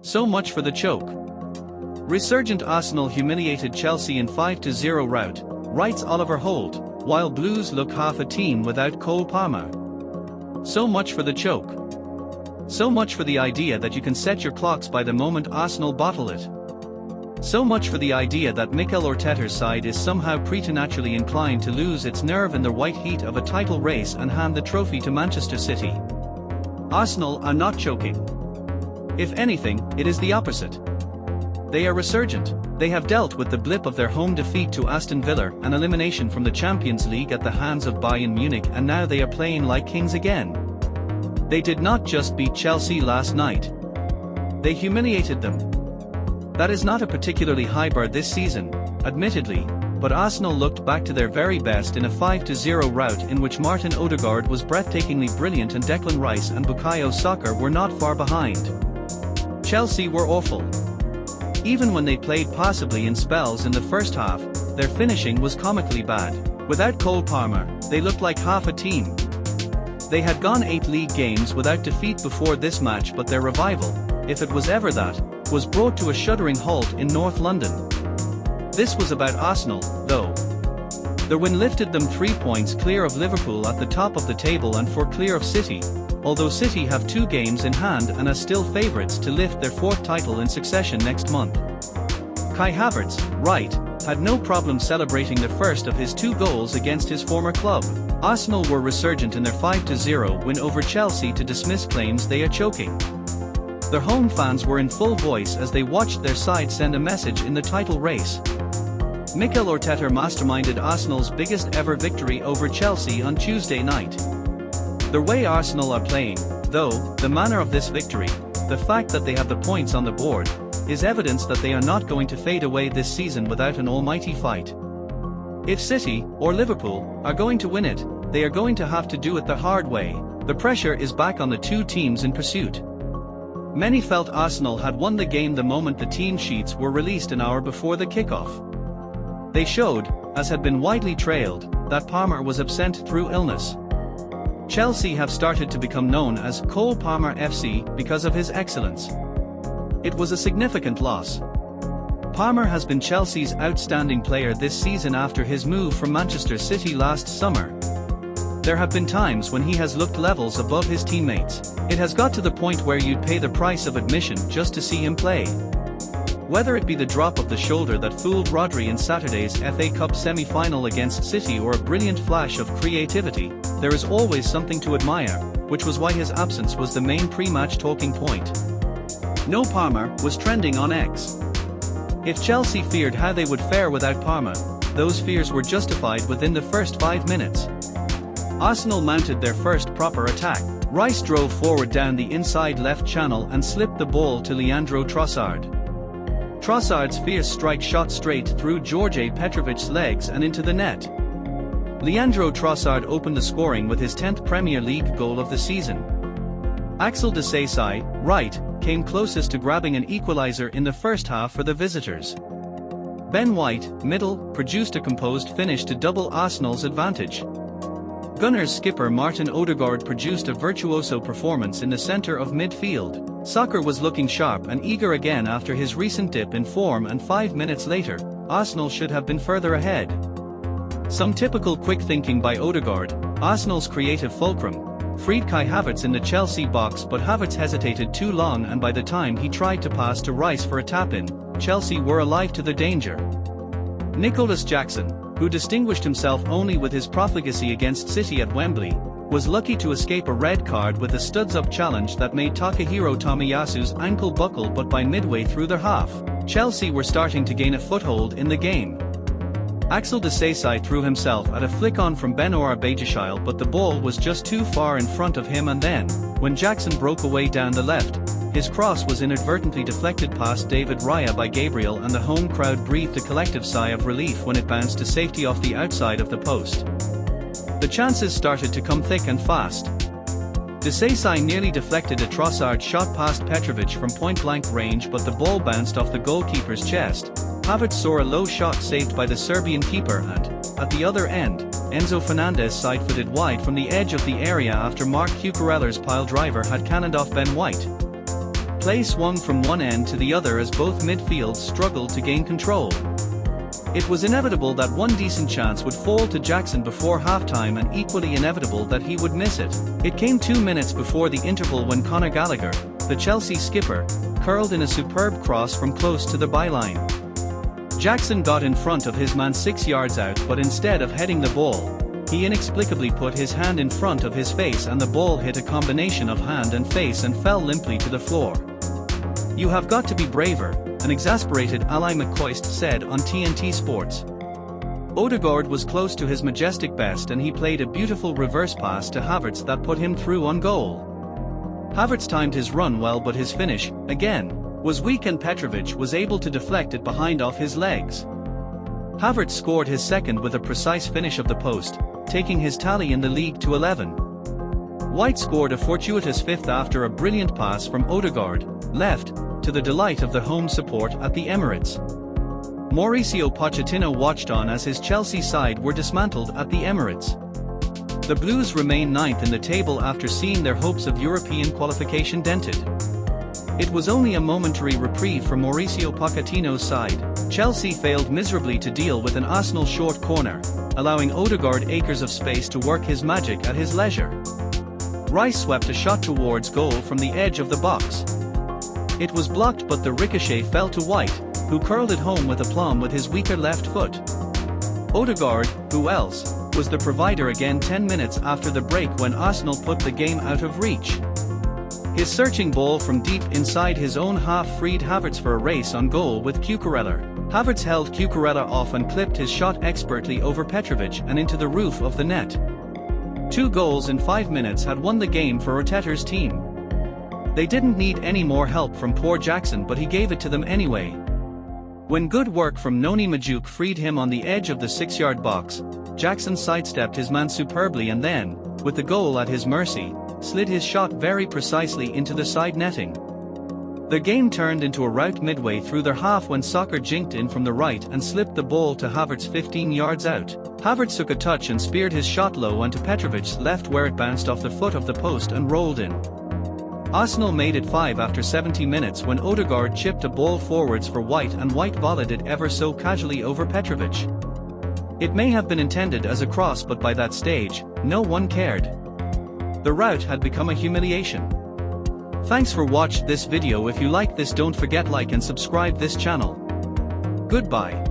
So much for the choke. Resurgent Arsenal humiliated Chelsea in 5-0 rout, writes Oliver Holt, while Blues look half a team without Cole Palmer. So much for the choke. So much for the idea that you can set your clocks by the moment Arsenal bottle it. So much for the idea that Mikel Arteta's side is somehow preternaturally inclined to lose its nerve in the white heat of a title race and hand the trophy to Manchester City. Arsenal are not choking. If anything, it is the opposite. They are resurgent. They have dealt with the blip of their home defeat to Aston Villa, an elimination from the Champions League at the hands of Bayern Munich, and now they are playing like kings again. They did not just beat Chelsea last night. They humiliated them. That is not a particularly high bar this season, admittedly, but Arsenal looked back to their very best in a 5-0 rout in which Martin Odegaard was breathtakingly brilliant and Declan Rice and Bukayo Saka were not far behind. Chelsea were awful. Even when they played passably in spells in the first half, their finishing was comically bad. Without Cole Palmer, they looked like half a team. They had gone 8 league games without defeat before this match, but their revival, if it was ever that, was brought to a shuddering halt in North London. This was about Arsenal, though. Their win lifted them 3 points clear of Liverpool at the top of the table and 4 clear of City, although City have 2 games in hand and are still favourites to lift their 4th title in succession next month. Kai Havertz, right, had no problem celebrating the first of his 2 goals against his former club. Arsenal were resurgent in their 5-0 win over Chelsea to dismiss claims they are choking. Their home fans were in full voice as they watched their side send a message in the title race. Mikel Arteta masterminded Arsenal's biggest ever victory over Chelsea on Tuesday night. The way Arsenal are playing, though, the manner of this victory, the fact that they have the points on the board, is evidence that they are not going to fade away this season without an almighty fight. If City, or Liverpool, are going to win it, they are going to have to do it the hard way. The pressure is back on the 2 teams in pursuit. Many felt Arsenal had won the game the moment the team sheets were released an hour before the kickoff. They showed, as had been widely trailed, that Palmer was absent through illness. Chelsea have started to become known as Cole Palmer FC because of his excellence. It was a significant loss. Palmer has been Chelsea's outstanding player this season after his move from Manchester City last summer. There have been times when he has looked levels above his teammates. It has got to the point where you'd pay the price of admission just to see him play. Whether it be the drop of the shoulder that fooled Rodri in Saturday's FA Cup semi-final against City or a brilliant flash of creativity, there is always something to admire, which was why his absence was the main pre-match talking point. No Palmer was trending on X. If Chelsea feared how they would fare without Palmer, those fears were justified within the first 5 minutes. Arsenal mounted their first proper attack. Rice drove forward down the inside left channel and slipped the ball to Leandro Trossard. Trossard's fierce strike shot straight through Georgi Petrovic's legs and into the net. Leandro Trossard opened the scoring with his 10th Premier League goal of the season. Axel Disasi, right, came closest to grabbing an equaliser in the first half for the visitors. Ben White, middle, produced a composed finish to double Arsenal's advantage. Gunners skipper Martin Odegaard produced a virtuoso performance in the centre of midfield. Saka was looking sharp and eager again after his recent dip in form, and 5 minutes later, Arsenal should have been further ahead. Some typical quick thinking by Odegaard, Arsenal's creative fulcrum, freed Kai Havertz in the Chelsea box, but Havertz hesitated too long, and by the time he tried to pass to Rice for a tap-in, Chelsea were alive to the danger. Nicholas Jackson, who distinguished himself only with his profligacy against City at Wembley, was lucky to escape a red card with a studs-up challenge that made Takahiro Tomiyasu's ankle buckle, but by midway through their half, Chelsea were starting to gain a foothold in the game. Axel Disasi threw himself at a flick-on from Benoit Bajashile, but the ball was just too far in front of him, and then, when Jackson broke away down the left, his cross was inadvertently deflected past David Raya by Gabriel, and the home crowd breathed a collective sigh of relief when it bounced to safety off the outside of the post. The chances started to come thick and fast. Disasi nearly deflected a Trossard shot past Petrovic from point-blank range, but the ball bounced off the goalkeeper's chest. Havertz saw a low shot saved by the Serbian keeper, and, at the other end, Enzo Fernandez side-footed wide from the edge of the area after Marc Cucurella's pile driver had cannoned off Ben White. play swung from one end to the other as both midfields struggled to gain control. It was inevitable that one decent chance would fall to Jackson before halftime and equally inevitable that he would miss it. It came 2 minutes before the interval when Conor Gallagher, the Chelsea skipper, curled in a superb cross from close to the byline. Jackson got in front of his man 6 yards out, but instead of heading the ball, he inexplicably put his hand in front of his face and the ball hit a combination of hand and face and fell limply to the floor. "You have got to be braver," an exasperated Ally McCoist said on TNT Sports. Odegaard was close to his majestic best and he played a beautiful reverse pass to Havertz that put him through on goal. Havertz timed his run well, but his finish, again, was weak and Petrovic was able to deflect it behind off his legs. Havertz scored his second with a precise finish of the post, taking his tally in the league to 11. White scored a fortuitous fifth after a brilliant pass from Odegaard, left, to the delight of the home support at the Emirates. Mauricio Pochettino watched on as his Chelsea side were dismantled at the Emirates. The Blues remain ninth in the table after seeing their hopes of European qualification dented. It was only a momentary reprieve for Mauricio Pochettino's side. Chelsea failed miserably to deal with an Arsenal short corner, allowing Odegaard acres of space to work his magic at his leisure. Rice swept a shot towards goal from the edge of the box. It was blocked, but the ricochet fell to White, who curled it home with aplomb with his weaker left foot. Odegaard, who else, was the provider again 10 minutes after the break when Arsenal put the game out of reach. His searching ball from deep inside his own half freed Havertz for a race on goal with Cucurella. Havertz held Cucurella off and clipped his shot expertly over Petrovic and into the roof of the net. 2 goals in 5 minutes had won the game for Arteta's team. They didn't need any more help from poor Jackson, but he gave it to them anyway. When good work from Noni Majuk freed him on the edge of the 6-yard box, Jackson sidestepped his man superbly and then, with the goal at his mercy, slid his shot very precisely into the side netting. The game turned into a rout midway through their half when Soccer jinked in from the right and slipped the ball to Havertz 15 yards out. Havertz took a touch and speared his shot low onto Petrovic's left, where it bounced off the foot of the post and rolled in. Arsenal made it 5 after 70 minutes when Odegaard chipped a ball forwards for White and White volleyed it ever so casually over Petrovic. It may have been intended as a cross, but by that stage, no one cared. The rout had become a humiliation. Thanks for watching this video. If you like this, don't forget like and subscribe this channel. Goodbye.